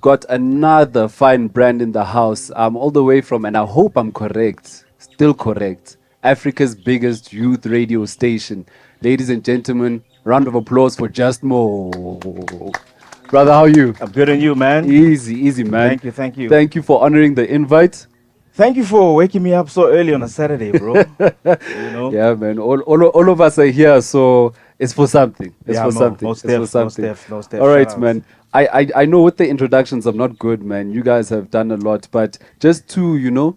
Got another fine brand in the house. All the way from, and I hope I'm correct, still correct, Africa's biggest youth radio station. Ladies and gentlemen, round of applause for Just More. Brother, how are you? I'm good on you, man. Easy, easy, man. Thank you, thank you. Thank you for honoring the invite. Thank you for waking me up so early on a Saturday, bro. You know? Yeah, man. All of us are here, so it's for something. It's Yeah, for something. most It's for def, no something. Steph, no Steph. All Shout right, out. man. I know with the introductions I'm not good, man. You guys have done a lot, but just to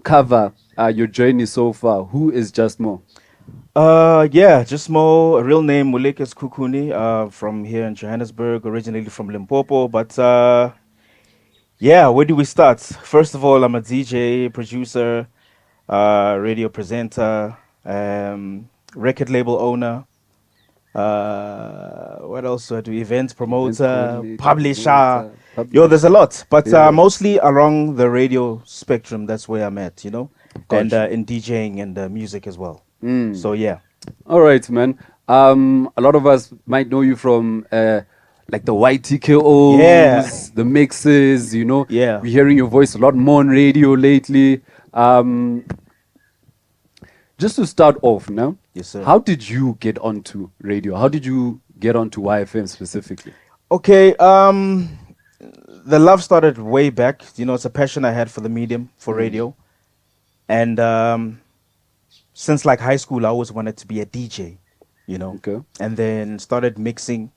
cover your journey so far. Who is Just More? Yeah, just Mo, a real name Mulekes Kukuni, from here in Johannesburg, originally from Limpopo. But yeah, where do we start? First of all, I'm a DJ, producer, radio presenter, record label owner. What else do I do? Event Event promoter, coordinator, publisher. promoter, Yo, there's a publisher. lot, but Yeah, mostly along the radio spectrum. That's where I'm at, and got you. in DJing and music as well. Mm. So yeah, All right, man. A lot of us might know you from like the yeah, YTKOs, the mixes. yeah. We're hearing your voice a lot more on radio lately. Um, just to start off, now, Yes, sir. how did you get onto radio? How did you get onto YFM specifically? Okay. The love started way back. It's a passion I had for the medium, for radio, and since like high school, I always wanted to be a DJ. Okay. And then started mixing.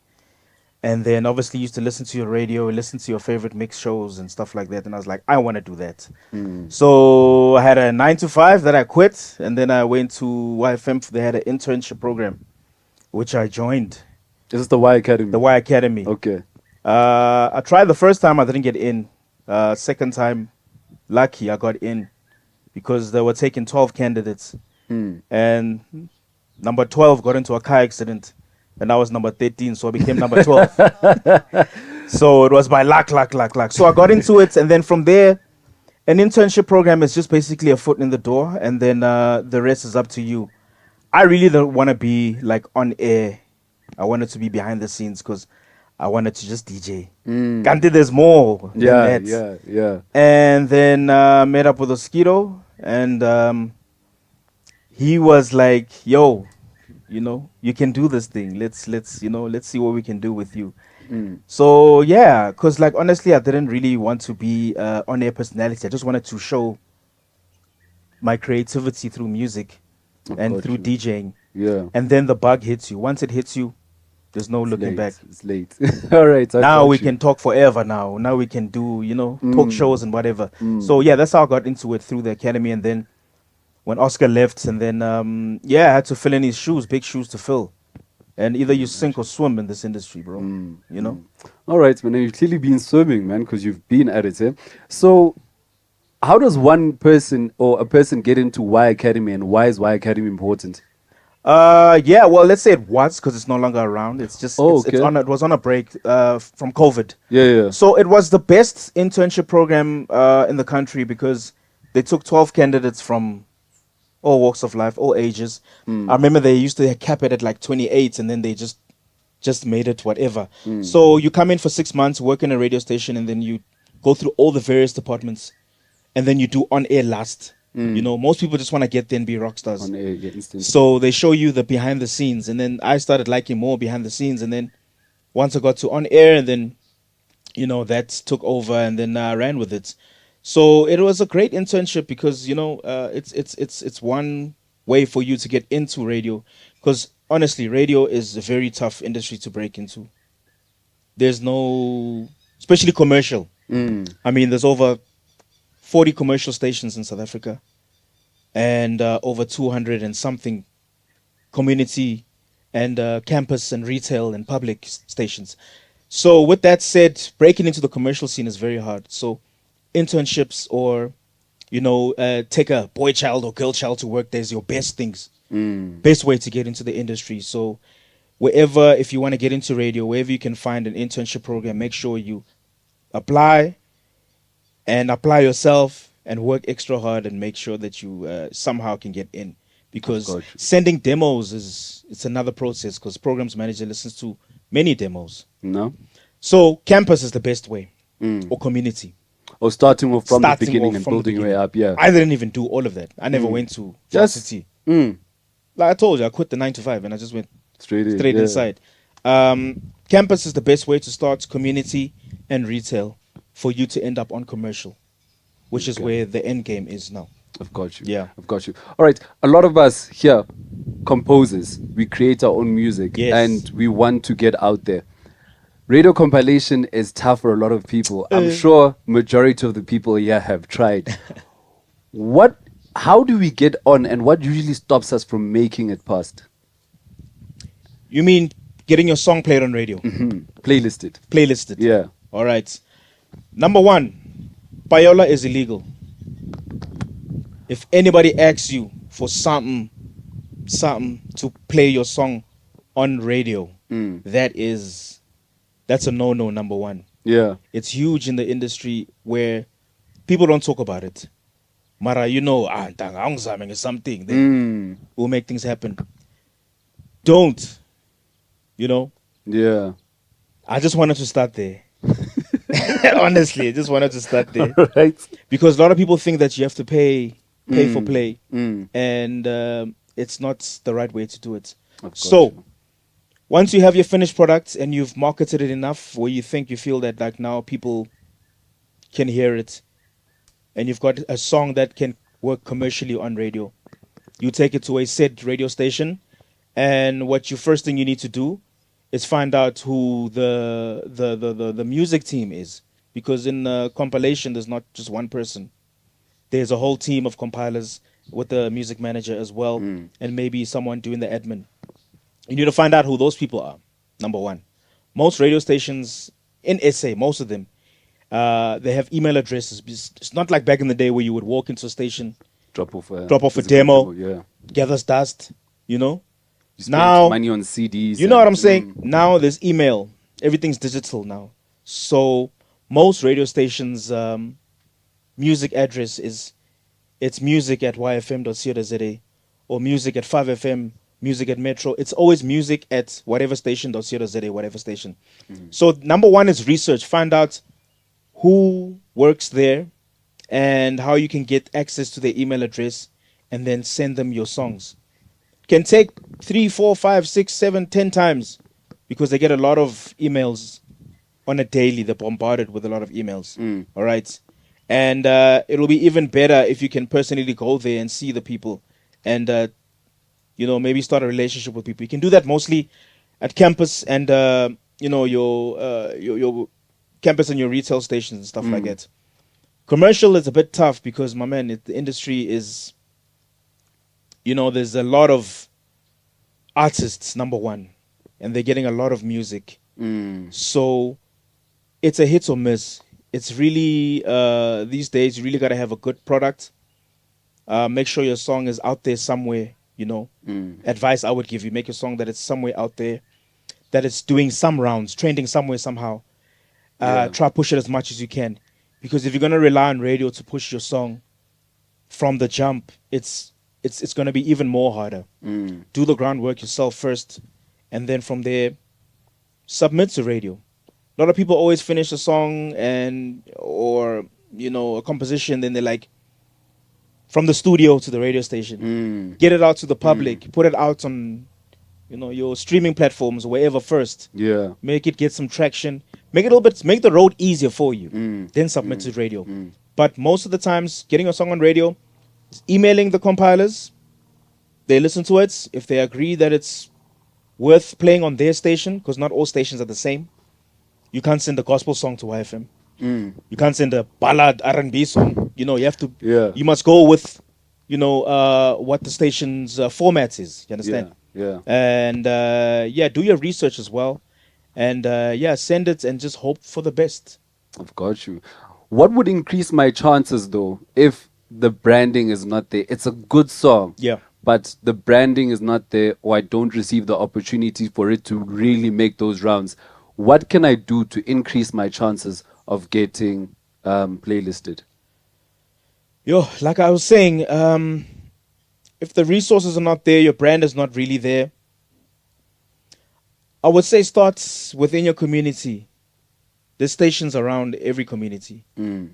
And then obviously used to listen to your radio, listen to your favorite mix shows and stuff like that. And I was like, I want to do that. So I had a 9 to 5 that I quit. And then I went to YFM. They had an internship program, which I joined, This is the Y Academy. the Y Academy. Okay. I tried the first time, I didn't get in. Second time, lucky, I got in because they were taking 12 candidates. And number 12 got into a car accident. And I was number 13, so I became number 12. So it was by luck. So I got into it, and then from there, an internship program is just basically a foot in the door, and then the rest is up to you. I really don't want to be like on air. I wanted to be behind the scenes because I wanted to just DJ. Kanti, there's more than Yeah, that. yeah. And then met up with Oskido, and he was like, "Yo, you can do this thing. Let's see what we can do with you." So yeah, because like honestly, I didn't really want to be on air personality. I just wanted to show my creativity through music and Got through you. DJing. Yeah. And then the bug hits you. Once it hits you, there's no looking Late. back. It's late. All right. I Now got we you. can talk forever. Now we can do talk shows and whatever. So yeah, that's how I got into it through the academy. And then when Oscar left, and then I had to fill in his shoes, big shoes to fill. And either you sink or swim in this industry, bro. All right, man. You've clearly been swimming, man, because you've been at it. Eh? So, how does one person or a person get into Y Academy, and why is Y Academy important? Yeah, well, let's say it was because it's no longer around. It's just Oh, it's okay. it was on a break from COVID. Yeah. So it was the best internship program in the country because they took 12 candidates from all walks of life, all ages. I remember they used to cap it at like 28, and then they just made it whatever. So you come in for 6 months, work in a radio station, and then you go through all the various departments, and then you do on air last. Most people just want to get there and be rock stars. On air, yeah, instantly. So they show you the behind the scenes, and then I started liking more behind the scenes, and then once I got to on air, and then that took over, and then I ran with it. So it was a great internship because it's one way for you to get into radio, because honestly, radio is a very tough industry to break into. There's no, especially commercial. I mean, there's over 40 commercial stations in South Africa, and over 200 and something community and campus and retail and public stations. So with that said, breaking into the commercial scene is very hard. So internships or take a boy child or girl child to work, there's your best things, best way to get into the industry. So wherever, if you want to get into radio, wherever you can find an internship program, make sure you apply yourself and work extra hard and make sure that you somehow can get in, because Got you. sending demos it's another process, because programs manager listens to many demos. No? So campus is the best way. or community. Or starting off from the Starting beginning off and from the building your way beginning. up. Yeah. I didn't even do all of that. I never went to Just varsity. Like I told you, I quit the 9 to 5 and I just went straight in. straight Yeah. inside. Campus is the best way to start community and retail for you to end up on commercial, which is Okay. where the end game is now. I've got you. Yeah. I've got you. All right. A lot of us here, composers, we create our own music and Yes. we want to get out there. Radio compilation is tough for a lot of people. I'm Uh, sure majority of the people here have tried. What? How do we get on, and what usually stops us from making it past? You mean getting your song played on radio, Playlisted. playlisted? Yeah. All right. Number one, payola is illegal. If anybody asks you for something to play your song on radio, that's a no-no. Number one, Yeah. it's huge in the industry where people don't talk about it. Mara, ntanga angizame something, then we'll make things happen. Don't, you know. Yeah. I just wanted to start there. Honestly, I just wanted to start there Right. because a lot of people think that you have to pay for play, and it's not the right way to do it. I've got So you. once you have your finished product and you've marketed it enough where you feel that like now people can hear it, and you've got a song that can work commercially on radio, you take it to a said radio station, and what you first thing you need to do is find out who the music team is, because in compilation there's not just one person. There's a whole team of compilers with the music manager as well, and maybe someone doing the admin. You need to find out who those people are. Number one, most radio stations in SA, most of them, they have email addresses. It's not like back in the day where you would walk into a station, drop off a physical demo, Yeah. gathers dust, you know. You spend Now, money on CDs. you know what and, I'm saying? Now there's email. Everything's digital now. So most radio stations, music address is it's music at yfm.co.za or music at 5FM, music at Metro. It's always music at whatever station.co.za, whatever station. So number one is research. Find out who works there and how you can get access to their email address and then send them your songs. Can take 3, 4, 5, 6, 7, 10 times because they get a lot of emails on a daily. They're bombarded with a lot of emails. All right. And it'll be even better if you can personally go there and see the people and, maybe start a relationship with people. You can do that mostly at campus and, your campus and your retail stations and stuff like that. Commercial is a bit tough because, my man, the industry is, there's a lot of artists, number one, and they're getting a lot of music. So it's a hit or miss. It's really, these days, you really got to have a good product. Make sure your song is out there somewhere, Advice I would give you, make a song that it's somewhere out there, that it's doing some rounds, trending somewhere somehow. Try push it as much as you can. Because if you're going to rely on radio to push your song from the jump, it's going to be even more harder. Do the groundwork yourself first, and then from there, submit to radio. A lot of people always finish a song or a composition, then they're like, from the studio to the radio station, get it out to the public, put it out on your streaming platforms or wherever first. Yeah. Make it get some traction. Make it a little bit, make the road easier for you. Then submit to radio. But most of the times, getting a song on radio, is emailing the compilers. They listen to it. If they agree that it's worth playing on their station, because not all stations are the same. You can't send a gospel song to YFM. You can't send a ballad R&B song. You have to. Yeah. You must go with, what the station's format is. You understand? Yeah. And do your research as well, and send it and just hope for the best. I've got you. What would increase my chances though if the branding is not there? It's a good song. Yeah. But the branding is not there, or I don't receive the opportunity for it to really make those rounds. What can I do to increase my chances of getting playlisted? Like I was saying, if the resources are not there, your brand is not really there, I would say start within your community. There's stations around every community. Mm.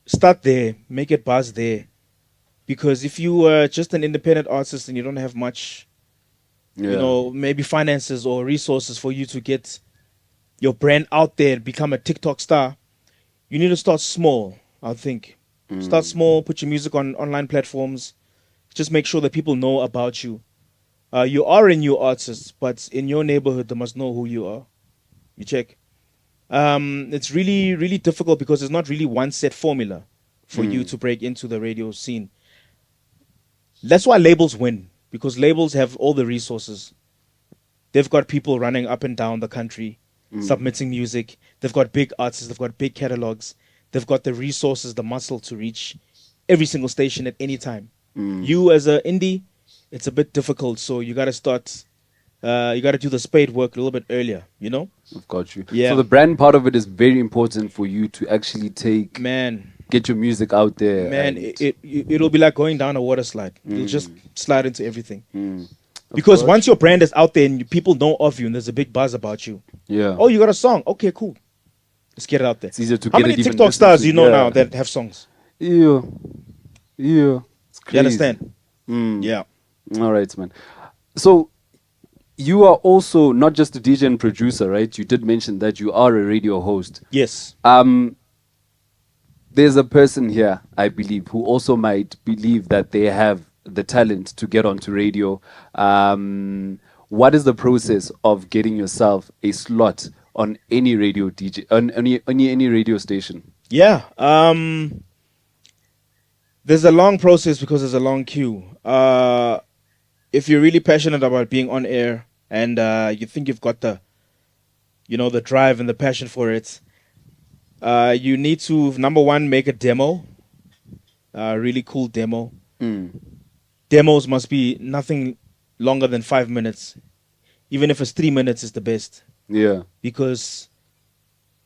Start there, make it buzz there. Because if you are just an independent artist and you don't have much, Yeah. maybe finances or resources for you to get your brand out there, become a TikTok star, you need to start small, I think. Start Mm. small, put your music on online platforms, just make sure that people know about you. You are a new artist, but in your neighborhood, they must know who you are. You check. It's really, really difficult because there's not really one set formula for you Mm. to break into the radio scene. That's why labels win because labels have all the resources. They've got people running up and down the country Mm. submitting music. They've got big artists, they've got big catalogs. They've got the resources, the muscle to reach every single station at any time. Mm. You as a indie, it's a bit difficult, so you got to start you got to do the spade work a little bit earlier. I've got you. So Yeah. the brand part of it is very important for you to actually Man, get your music out there man, and it'll be like going down a water slide. You'll just mm. slide into everything. Mm. I've Because got once your you. brand is out there and people know of you and there's a big buzz about you, Yeah. oh, you got a song. Okay, cool. Let's get it out there. It's easier to How get many it even TikTok listened stars to. do you know now Yeah. that have songs? Yeah. Yeah. It's You crazy. understand? Mm. Yeah. All right, man. So you are also not just a DJ and producer, right? You did mention that you are a radio host. Yes. Um, there's a person here, I believe, who also might believe that they have the talent to get onto radio. What is the process of getting yourself a slot on any radio DJ on any radio station? Yeah. There's a long process because there's a long queue. If you're really passionate about being on air and you think you've got the drive and the passion for it, you need to number one make a demo, a really cool demo. Mm. Demos must be nothing longer than 5 minutes, even if it's 3 minutes is the best, Yeah. because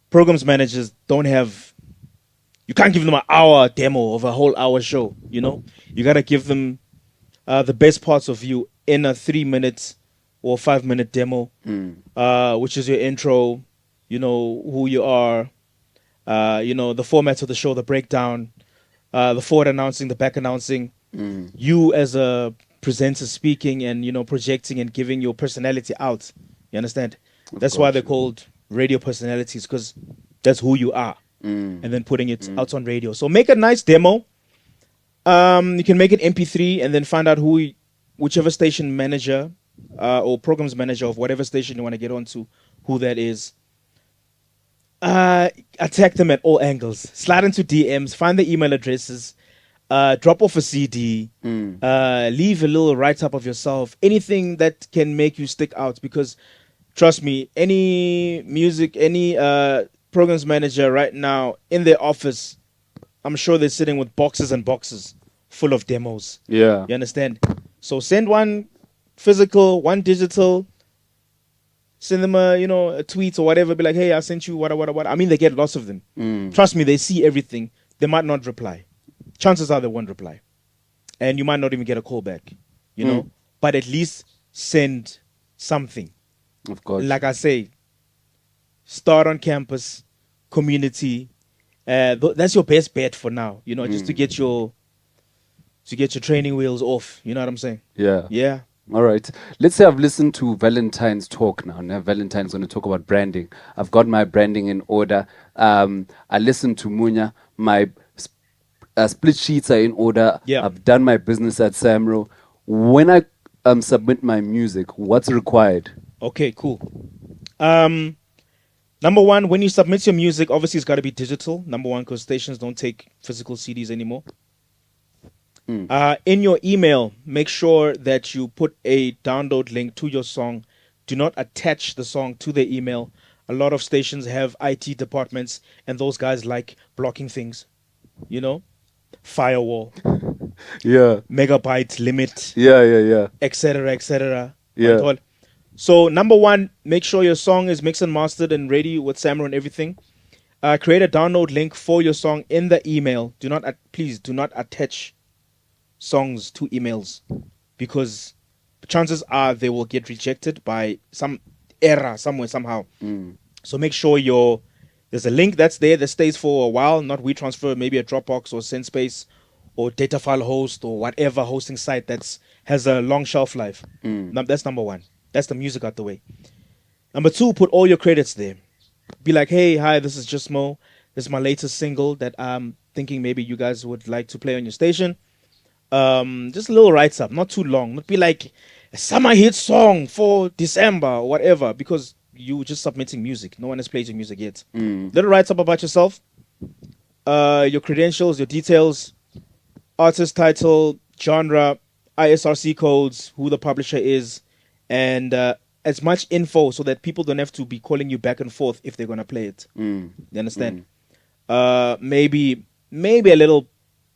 programs managers don't have. You can't give them an hour demo of a whole hour show. You gotta give them the best parts of you in a 3 minutes or 5 minute demo, Mm. which is your intro, who you are, the format of the show, the breakdown, the forward announcing, the back announcing, Mm. you as a presenter speaking and, projecting and giving your personality out. You understand? I've That's why got they're you. called radio personalities because that's who you are Mm. and then putting it Mm. out on radio. So make a nice demo. You can make it MP3 and then find out whichever station manager or programs manager of whatever station you want to get onto, who that is. Attack them at all angles. Slide into DMs, find the email addresses, drop off a CD, Mm. leave a little write up of yourself, anything that can make you stick out. Because trust me, any programs manager right now in their office, I'm sure they're sitting with boxes and boxes full of demos. Yeah. You understand? So send one physical, one digital. Send them a tweet or whatever. Be like, hey, I sent you what. I mean, they get lots of them. Mm. Trust me, they see everything. They might not reply. Chances are they won't reply, and you might not even get a call back. Mm. But at least send something. Of course. Like I say, start on campus, community. That's your best bet for now. Just to Mm. get your training wheels off. You know what I'm saying? Yeah. Yeah. All right. Let's say I've listened to Valentine's talk now. Now Valentine's going to talk about branding. I've got my branding in order. I listened to Munya. My split sheets are in order. Yeah. I've done my business at Samro. When I submit my music, what's required? Okay. Cool. Number one, when you submit your music, obviously it's got to be digital. Number one, because stations don't take physical CDs anymore. In your email, make sure that you put a download link to your song. Do not attach the song to the email. A lot of stations have IT departments, and those guys like blocking things. Firewall, Yeah. megabyte limit, Yeah. Yeah. Yeah. etc., etc. Yeah. So number one, make sure your song is mixed and mastered and ready with Samro and everything. Create a download link for your song in the email. Please do not attach songs to emails, because chances are they will get rejected by some error somewhere somehow. Mm. So make sure your There's a link that's there that stays for a while, not WeTransfer, maybe a Dropbox or SendSpace or data file host or whatever hosting site that's has a long shelf life. That's number one. That's the music out the way. Number two, put all your credits there. Be like, hey, hi, this is Just Mo. This is my latest single that I'm thinking maybe you guys would like to play on your station. Just a little write up, not too long. Not be like a summer hit song for December or whatever, because you just submitting music. No one has played your music yet. Little write up about yourself, your credentials, your details, artist title, genre, ISRC codes, who the publisher is, and as much info so that people don't have to be calling you back and forth if they're gonna play it. You understand? Maybe a little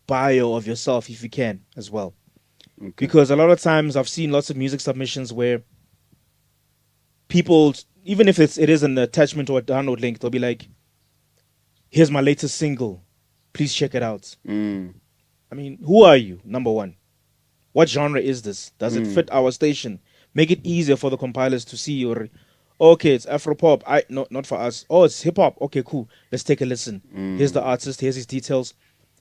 bio of yourself if you can as well, because a lot of times I've seen lots of music submissions where people, even if it is an attachment or a download link, they'll be like, "Here's my latest single, please check it out." I mean, who are you? Number one, what genre is this? Does it fit our station? Make it easier for the compilers to see. Or, okay, it's Afro pop. No, not for us. Oh, it's hip hop. Okay, cool. Let's take a listen. Here's the artist. Here's his details.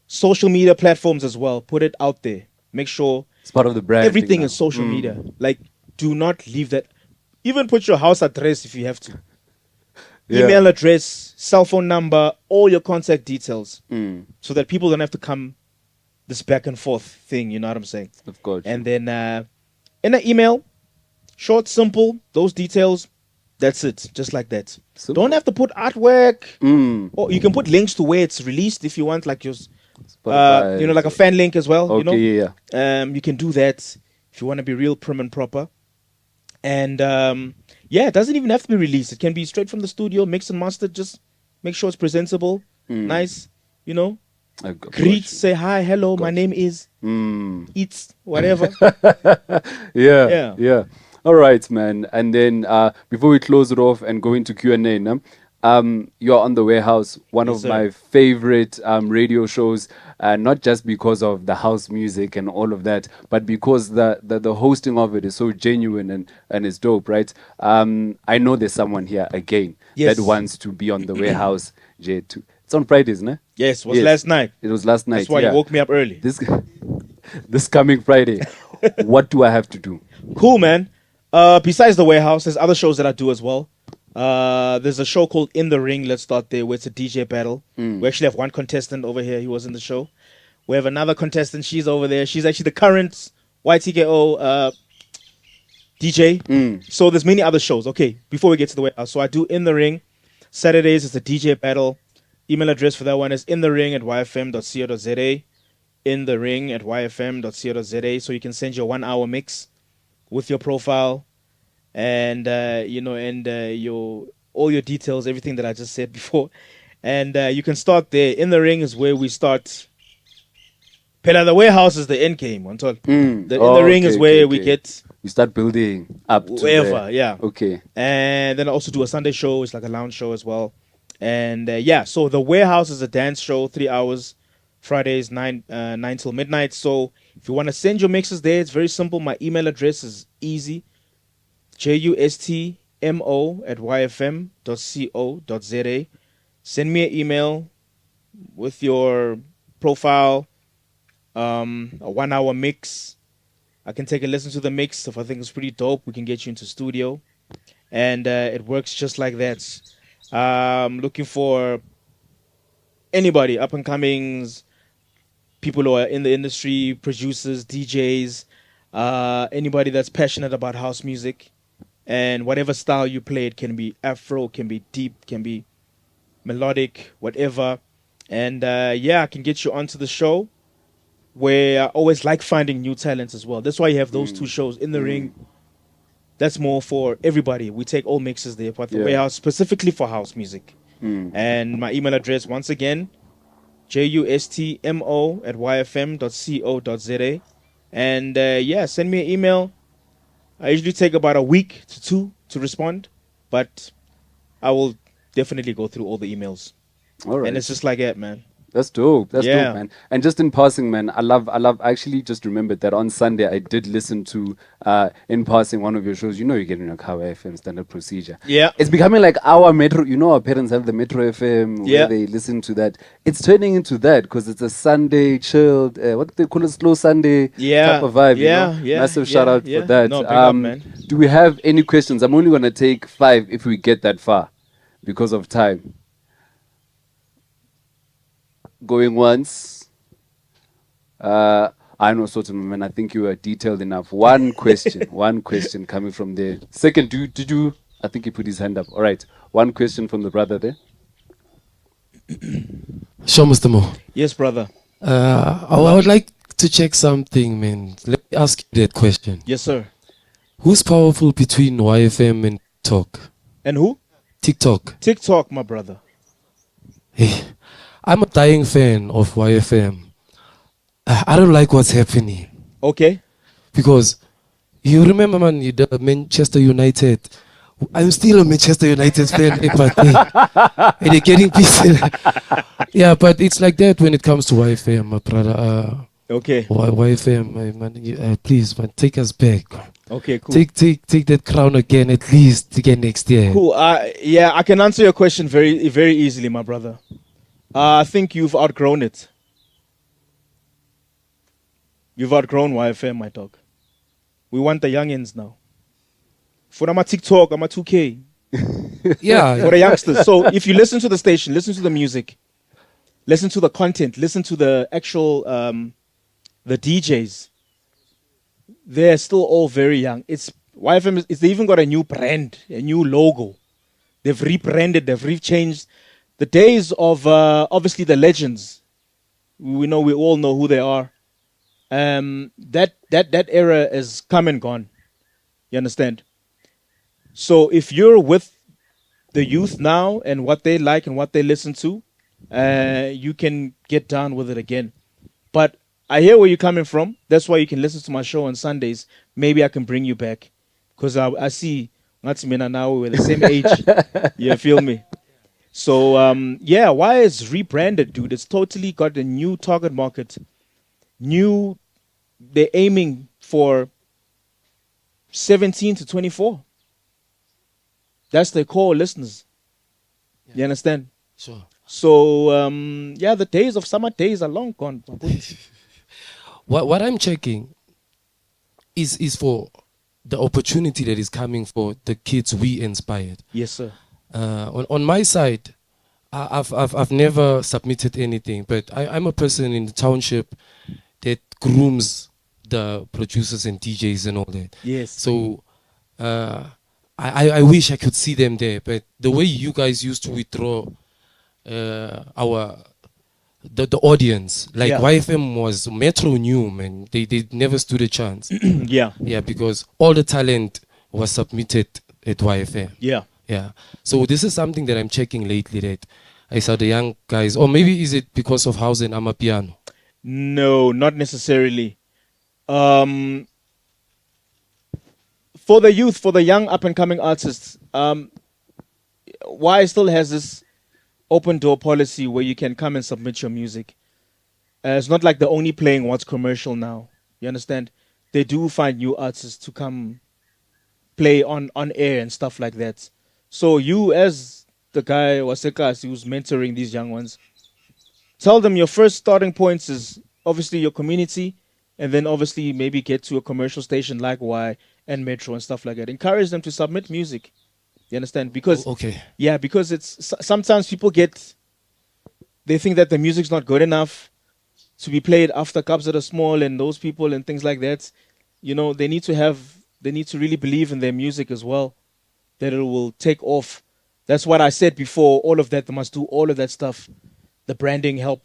Social media platforms as well. Put it out there. Make sure It's part of the branding everything now. is social media. Like, do not leave that. Even put your house address if you have to. Yeah. Email address, cell phone number, all your contact details, so that people don't have to come this back and forth thing. You know what I'm saying? Of course. And then in an email, short, simple, those details. That's it, just like that. Simple. Don't have to put artwork, or you can put links to where it's released if you want, like your, Spotify. like a fan link as well. Okay, yeah. You can do that if you want to be real prim and proper. And it doesn't even have to be released. It can be straight from the studio, mixed and mastered. Just make sure it's presentable, nice. Greet, say hi, hello, my name is. It's whatever. Yeah. Yeah. All right, man. And then before we close it off and go into Q&A, no? You're on the Warehouse, one Yes, of sir. my favorite radio shows, not just because of the house music and all of that, but because the hosting of it is so genuine and it's dope, right? I know there's someone here again Yes. that wants to be on the Warehouse. J2. It's on Fridays, no? Yes, was last night. It was last night. That's why yeah. you woke me up early. This coming Friday, what do I have to do? Cool, man. Besides the Warehouse, there's other shows that I do as well. There's a show called In the Ring. Let's start there, where it's a DJ battle. We actually have one contestant over here. He was in the show. We have another contestant. She's over there. She's actually the current YTKO DJ. So there's many other shows. Okay, before we get to the Warehouse, so I do In the Ring. Saturdays it's a DJ battle. Email address for that one is inthering@yfm.co.za. Inthering@yfm.co.za. So you can send your 1 hour mix with your profile and your all your details, everything that I just said before, and you can start there. In the Ring is where we start. Pela, the Warehouse is the end game. In the Ring is where we get You start building up to wherever, there. yeah. Okay. And then I also do a Sunday show. It's like a lounge show as well. And so the Warehouse is a dance show, 3 hours, Fridays 9 till midnight. So if you want to send your mixes there, it's very simple. My email address is easy, justmo@yfm.co.za. Send me an email with your profile, a 1 hour mix. I can take a listen to the mix. If I think it's pretty dope, we can get you into studio. And it works just like that. Looking for anybody, up and comings, people who are in the industry, producers, DJs, anybody that's passionate about house music. And whatever style you play, it can be Afro, can be deep, can be melodic, whatever. And I can get you onto the show, where I always like finding new talents as well. That's why you have those two shows. In the Ring, that's more for everybody. We take all mixes there, but the Yeah. Warehouse specifically for house music. And my email address, once again, justmo@yfm.co.za. And send me an email. I usually take about a week to 2 to respond, but I will definitely go through all the emails. All right. And it's just like that, man. That's dope. That's dope, Yeah. man. And just in passing, man, I actually just remembered that on Sunday I did listen to, in passing, one of your shows. You know, you get in your car, FM standard procedure. Yeah. It's becoming like our Metro. You know, our parents have the Metro FM where Yeah. they listen to that. It's turning into that because it's a Sunday chilled, what they call a slow Sunday type Yeah. of vibe, you know? Yeah. Yeah. Massive shout Yeah. out for Yeah. that. No, big up, man. Do we have any questions? I'm only going to take 5 if we get that far because of time. Going once. I know, Sotoman, man. I think you were detailed enough. One question coming from there. Second, did you? I think he put his hand up. All right, one question from the brother there. Sure, Mr. Mo. Yes, brother. I would like to check something, man. Let me ask you that question. Yes, sir. Who's powerful between YFM and TikTok? And who? TikTok. TikTok, my brother. Hey, I'm a dying fan of YFM. I don't like what's happening Okay. because you remember, man, the Manchester United. I'm still a Manchester United fan, but they're getting pieces. Yeah, but it's like that when it comes to YFM, my brother. Okay. YFM, man, please, man, take us back. Okay, cool. Take that crown again, at least again next year. Cool. Yeah, I can answer your question very, very easily, my brother. I think you've outgrown it. You've outgrown YFM, my dog. We want the youngins now. For my TikTok, I'm a 2K. Yeah, For the youngsters. So if you listen to the station, listen to the music, listen to the content, listen to the actual the DJs. They're still all very young. It's YFM. They even got a new brand, a new logo. They've rebranded. They've changed. The days of obviously the legends. We all know who they are. That era is come and gone. You understand? So if you're with the youth now and what they like and what they listen to, you can get down with it again. But I hear where you're coming from. That's why you can listen to my show on Sundays. Maybe I can bring you back. Because I see Ngatimena now we're the same age. You feel me? So, yeah, why is rebranded, dude? It's totally got a new target market. They're aiming for 17 to 24. That's their core listeners. Yeah. You understand? Sure. So, yeah, the days of summer days are long gone. What I'm checking is for the opportunity that is coming for the kids we inspired. Yes, sir. On my side, I've never submitted anything, but I'm a person in the township that grooms the producers and DJs and all that. Yes. So I wish I could see them there, but the way you guys used to withdraw the audience, like Yeah. YFM was Metro new, man. They never stood a chance. Yeah. Yeah, because all the talent was submitted at YFM. Yeah. Yeah. So this is something that I'm checking lately, that I saw the young guys, or maybe is it because of House and Amapiano? No, not necessarily. For the youth, for the young up and coming artists, Y still has this open door policy where you can come and submit your music. It's not like they're only playing what's commercial now. You understand? They do find new artists to come play on air and stuff like that. So you, as the guy Wasekas who's mentoring these young ones, tell them your first starting points is obviously your community, and then obviously maybe get to a commercial station like Y and Metro and stuff like that. Encourage them to submit music. You understand? Because Okay. yeah, because it's sometimes people they think that the music's not good enough to be played after cups that are small and those people and things like that. You know, they need to really believe in their music as well, that it will take off. That's what I said before. All of that, they must do all of that stuff. The branding help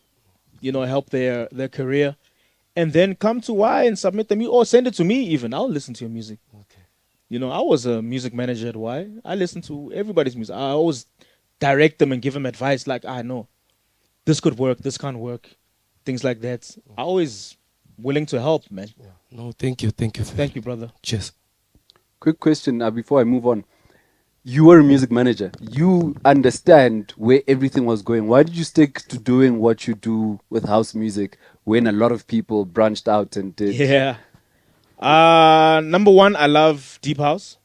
their career, and then come to Y and submit the music or send it to me. Even I'll listen to your music. Okay. You know, I was a music manager at Y. I listen to everybody's music. I always direct them and give them advice. Like, I know this could work, this can't work, things like that. I always willing to help, man. Yeah. No, thank you. Thank you, brother. Cheers. Quick question before I move on. You were a music manager. You understand where everything was going. Why did you stick to doing what you do with house music when a lot of people branched out and did? Yeah. Number one, I love deep house.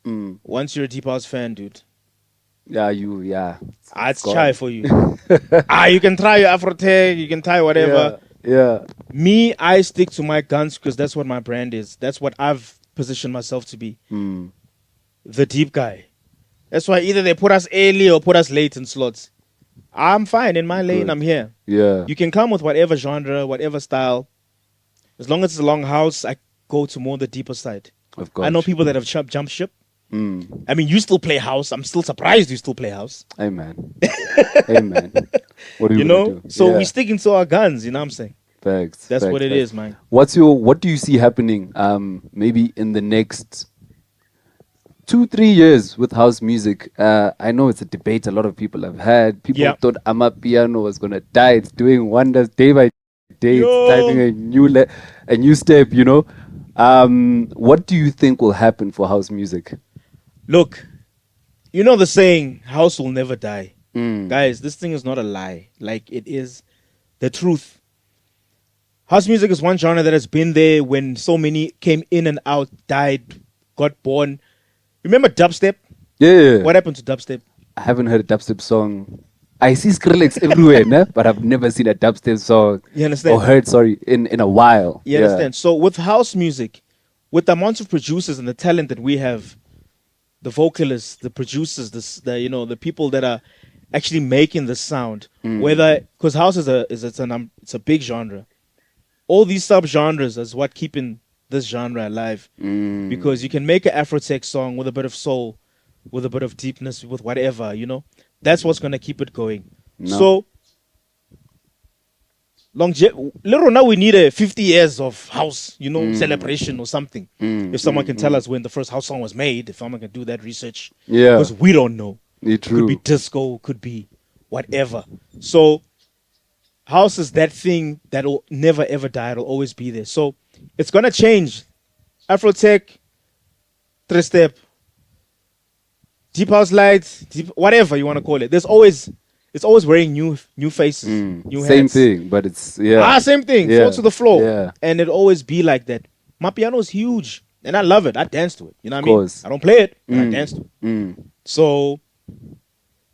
Mm, Once you're a deep house fan, dude, yeah, it's it's chai gone. for you. You can try your Afrotech, you can try whatever. Yeah, yeah. Me, I stick to my guns because that's what my brand is. That's what I've positioned myself to be. Mm, The deep guy. That's why either they put us early or put us late in slots. I'm fine in my lane. good. I'm here. Yeah, You can come with whatever genre, whatever style. As long as it's a long house, I go to more the deeper side. I've I know got you. people that have jumped ship. Mm, I mean, you still play house. I'm still surprised you still play house. amen. Amen. What are you You gonna know? do? So we Yeah, sticking to our guns, you know what I'm saying? facts, That's what facts, it facts. is, man. What do you see happening? Maybe in the next 2 3 years with house music. I know it's a debate a lot of people have had. People Yeah. thought Amapiano was gonna die. It's doing wonders day by day. It's typing Yo. a new step. What do you think will happen for house music? Look, you know the saying, house will never die. Mm, Guys, this thing is not a lie. Like, it is the truth. House music is one genre that has been there when so many came in and out, died, got born. Remember dubstep? yeah, What happened to dubstep? I haven't heard a dubstep song. I see Skrillex everywhere, nah? But I've never seen a dubstep song You or understand? heard, sorry, in a while. You Yeah. understand? So with house music, with the amount of producers and the talent that we have, the vocalists, the producers, the people that are actually making the sound, whether because house it's a big genre. All these sub genres is what keeping this genre alive. Because you Mm, can make an Afrotech song with a bit of soul, with a bit of deepness, with whatever, That's what's gonna keep it going. no. So little now we need a 50 years of house, Mm, celebration or something. mm, If someone mm, can tell mm. us when the first house song was made, if someone can do that research, Yeah, because we don't know. Could be true. disco, could be whatever. So house is that thing that'll never ever die. It'll always be there. So it's gonna change. Afrotech, three step, deep house lights, deep whatever you want to call it. It's always wearing new faces, new Same hats. thing, but it's yeah, Same thing. Fall yeah, to the floor, yeah. and it always be like that. My piano is huge, and I love it. I dance to it. You know what Of I mean? course. I don't play it, but I dance to Mm, it. mm. So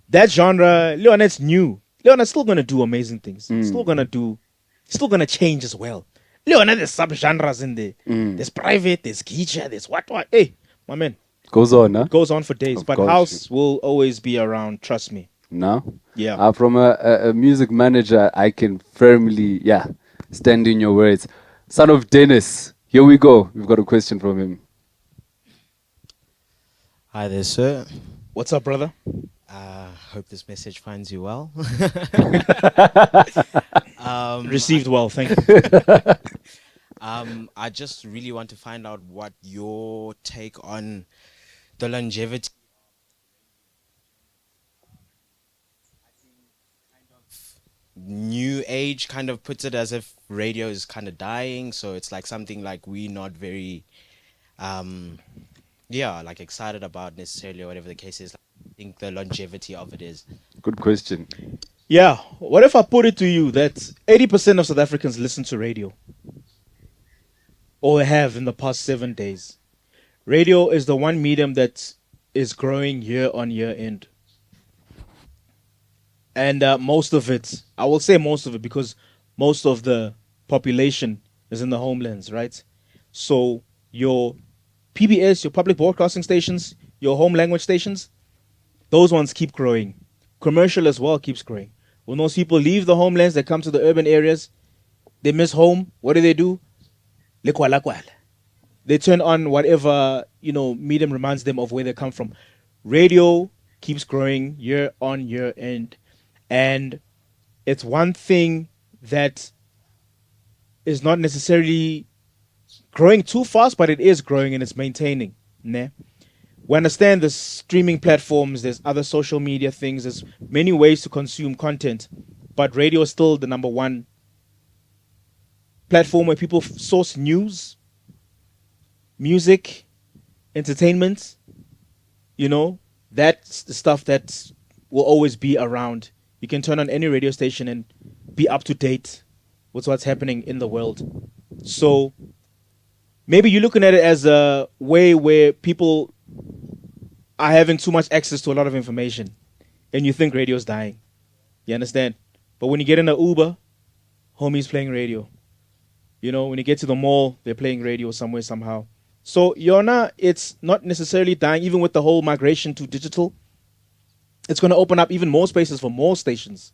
that genre, Leonard's new. Leonard's still gonna do amazing things. Still gonna change as well. Leonard, there's sub genres in there. There's private, there's geisha, there's what. Hey, my man, Goes on, huh? it goes on for days. Of But course. house will always be around. Trust me. No. Yeah. From a music manager, I can firmly, yeah, stand in your words. Son of Dennis, here we go. We've got a question from him. Hi there, sir. What's up, brother? Hope this message finds you well. um, I, Received well, thank you. I just really want to find out what your take on the longevity new age kind of puts it as if radio is kind of dying. So it's like something like we not very, um, yeah, like excited about necessarily or whatever the case is. I think the longevity of it is. Good question. Yeah. What if I put it to you that 80% of South Africans listen to radio or have in the past 7 days? Radio is the one medium that is growing year on year end. And most of it, I will say most of it because most of the population is in the homelands, right? So your PBS, your public broadcasting stations, your home language stations, those ones keep growing. Commercial as well keeps growing. When those people leave the homelands, they come to the urban areas, they miss home. What do? Lekwalakwala. They turn on whatever medium reminds them of where they come from. Radio keeps growing year on year and it's one thing that is not necessarily growing too fast, but it is growing and it's maintaining. Ne? We understand the streaming platforms, there's other social media things, there's many ways to consume content, but radio is still the number one platform where people source news, music, entertainment, That's the stuff that will always be around. You can turn on any radio station and be up to date with what's happening in the world. So maybe you're looking at it as a way where people are having too much access to a lot of information and you think radio's dying. You understand? But when you get in an Uber, homie's playing radio. You know, when you get to the mall, they're playing radio somewhere, somehow. So, Yona, it's not necessarily dying, even with the whole migration to digital. It's going to open up even more spaces for more stations.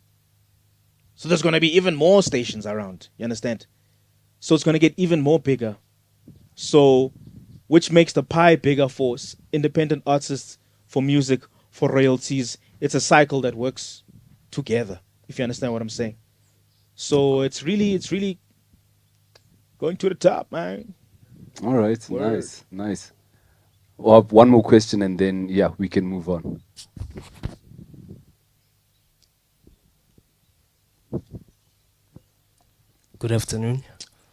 So there's going to be even more stations around. You understand? So it's going to get even more bigger. So, which makes the pie bigger for independent artists, for music, for royalties. It's a cycle that works together, if you understand what I'm saying. So it's really going to the top, man. All right, Word. nice, nice. Well, one more question and then, yeah, we can move on. Good afternoon.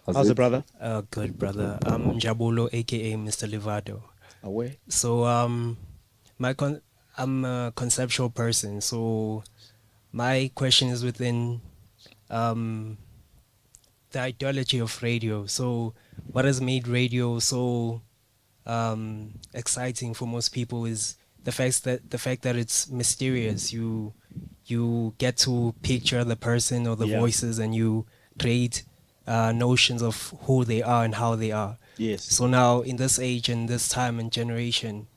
How's it, brother? Good, brother. I'm Jabulo, aka Mr. Livado. Away. So, I'm a conceptual person. So, my question is within um, the ideology of radio. So, what has made radio so exciting for most people is the fact that it's mysterious. You get to picture the person or the Yeah. voices, and you create notions of who they are and how they are. Yes. So now, in this age and this time and generation,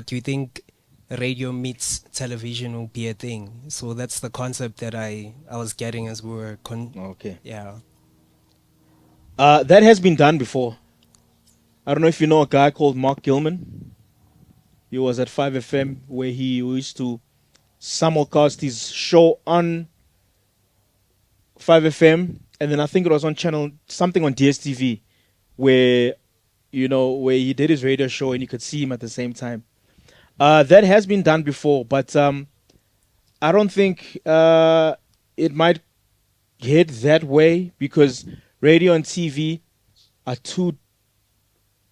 do you think radio meets television will be a thing? So that's the concept that I was getting as we were Okay. yeah. That has been done before. I don't know if you know a guy called Mark Gilman. He was at 5FM where he used to simulcast his show on 5FM, and then I think it was on channel something on DSTV, where where he did his radio show and you could see him at the same time. That has been done before, but I don't think it might hit that way because radio and TV are two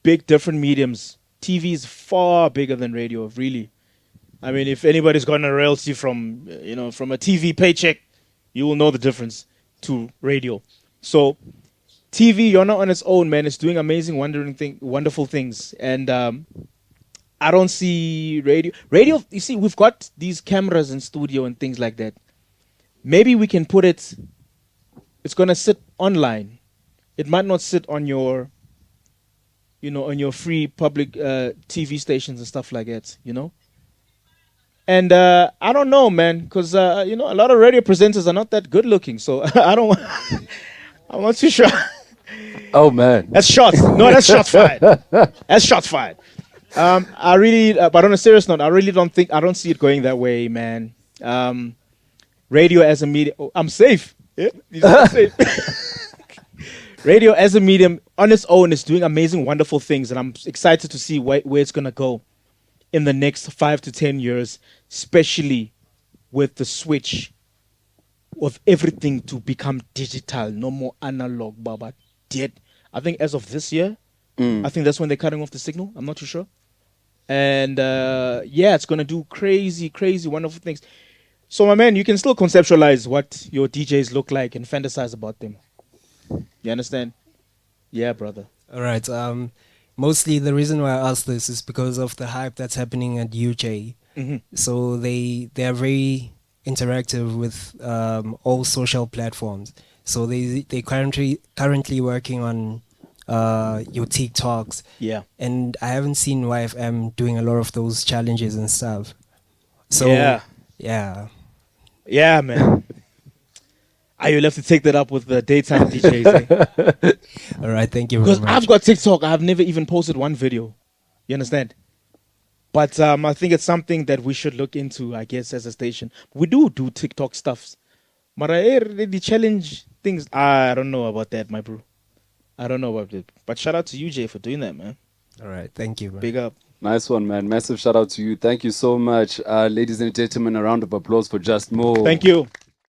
big different mediums. TV is far bigger than radio, really. I mean, if anybody's gotten a royalty from from a TV paycheck, you will know the difference to radio. So TV, you're not on its own, man. It's doing amazing, wonderful things, and I don't see radio. Radio, you see, we've got these cameras in studio and things like that. Maybe we can put it. It's gonna sit online. It might not sit on your, on your free public TV stations and stuff like that. And I don't know, man, because a lot of radio presenters are not that good looking. So I don't. I'm not too sure. Oh, man. That's shots. No, that's shots fired. That's shots fired. I really, but on a serious note, I really I don't see it going that way, man. Radio as a medium, I'm safe. Yeah, I'm safe. Radio as a medium on its own is doing amazing, wonderful things, and I'm excited to see where it's gonna go in the next 5 to 10 years, especially with the switch of everything to become digital, no more analog, baba. Dead. I think as of this year, I think that's when they're cutting off the signal. I'm not too sure. And yeah, it's gonna do crazy, wonderful things. So, my man, you can still conceptualize what your DJs look like and fantasize about them. You understand? Yeah, brother. All right. Mostly the reason why I asked this is because of the hype that's happening at UJ. So they are very interactive with all social platforms. So they currently working on your TikToks. Yeah. And I haven't seen YFM doing a lot of those challenges and stuff. So yeah. Yeah, man. You'll have to take that up with the daytime DJs. All right, thank you very Because much. I've got TikTok. I've never even posted one video. You understand? But I think it's something that we should look into, I guess, as a station. We do TikTok stuffs. But the challenge things, I don't know about that, my bro. I don't know about it. But shout out to you, Jay, for doing that, man. All right, thank you, man. Big up. Nice one, man. Massive shout out to you. Thank you so much. Ladies and gentlemen, a round of applause for Just Mo. Thank you.